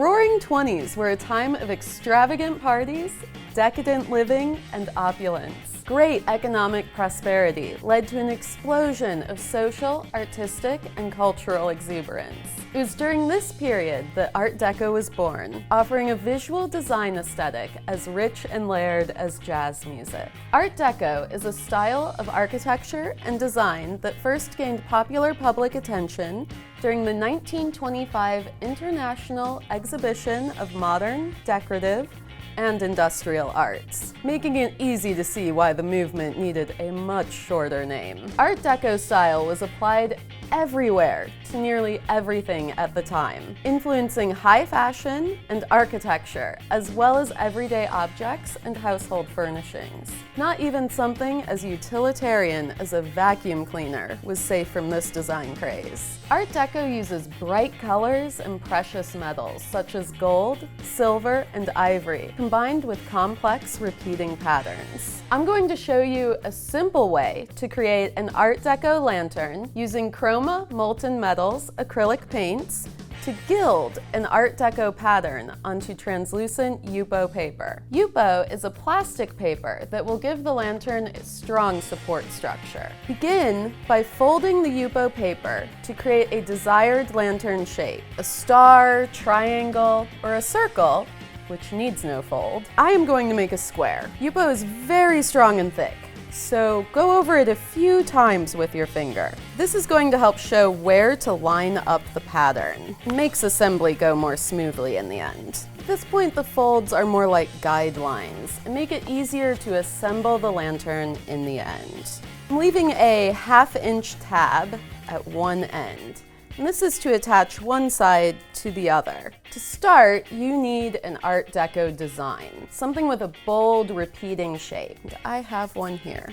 Roaring 20s were a time of extravagant parties, decadent living, and opulence. Great economic prosperity led to an explosion of social, artistic, and cultural exuberance. It was during this period that Art Deco was born, offering a visual design aesthetic as rich and layered as jazz music. Art Deco is a style of architecture and design that first gained popular public attention during the 1925 International Exhibition of Modern, Decorative, and Industrial Arts, making it easy to see why the movement needed a much shorter name. Art Deco style was applied everywhere to nearly everything at the time, influencing high fashion and architecture, as well as everyday objects and household furnishings. Not even something as utilitarian as a vacuum cleaner was safe from this design craze. Art Deco uses bright colors and precious metals such as gold, silver, and ivory, combined with complex repeating patterns. I'm going to show you a simple way to create an Art Deco lantern using chroma molten metals acrylic paints to gild an Art Deco pattern onto translucent Yupo paper. Yupo is a plastic paper that will give the lantern a strong support structure. Begin by folding the Yupo paper to create a desired lantern shape, a star, triangle, or a circle, which needs no fold. I am going to make a square. Yupo is very strong and thick, so go over it a few times with your finger. This is going to help show where to line up the pattern. It makes assembly go more smoothly in the end. At this point, the folds are more like guidelines and make it easier to assemble the lantern in the end. I'm leaving a 1/2-inch tab at one end. And this is to attach one side to the other. To start, you need an Art Deco design, something with a bold, repeating shape. And I have one here.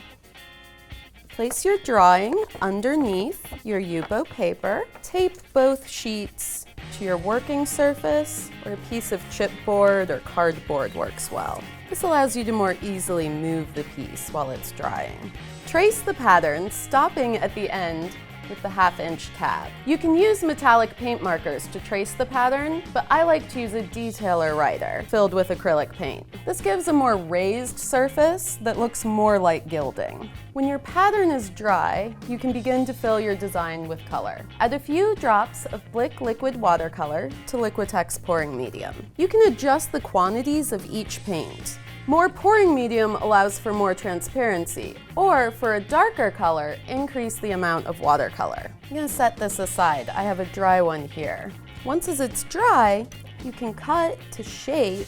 Place your drawing underneath your Yupo paper. Tape both sheets to your working surface, or a piece of chipboard or cardboard works well. This allows you to more easily move the piece while it's drying. Trace the pattern, stopping at the end with the 1/2-inch tab. You can use metallic paint markers to trace the pattern, but I like to use a detailer writer filled with acrylic paint. This gives a more raised surface that looks more like gilding. When your pattern is dry, you can begin to fill your design with color. Add a few drops of Blick liquid watercolor to Liquitex pouring medium. You can adjust the quantities of each paint. More pouring medium allows for more transparency, or for a darker color, increase the amount of watercolor. I'm going to set this aside. I have a dry one here. Once it's dry, you can cut to shape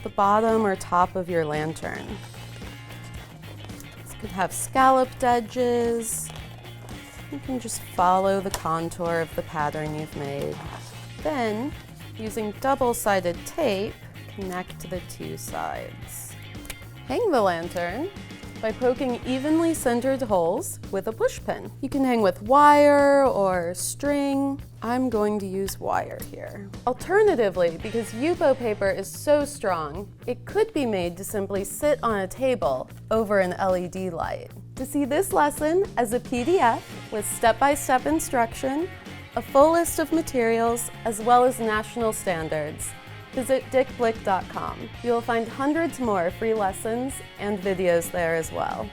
the bottom or top of your lantern. This could have scalloped edges. You can just follow the contour of the pattern you've made. Then, using double-sided tape, connect the two sides. Hang the lantern by poking evenly centered holes with a push pin. You can hang with wire or string. I'm going to use wire here. Alternatively, because Yupo paper is so strong, it could be made to simply sit on a table over an LED light. To see this lesson as a PDF with step-by-step instruction, a full list of materials, as well as national standards, visit dickblick.com. You will find hundreds more free lessons and videos there as well.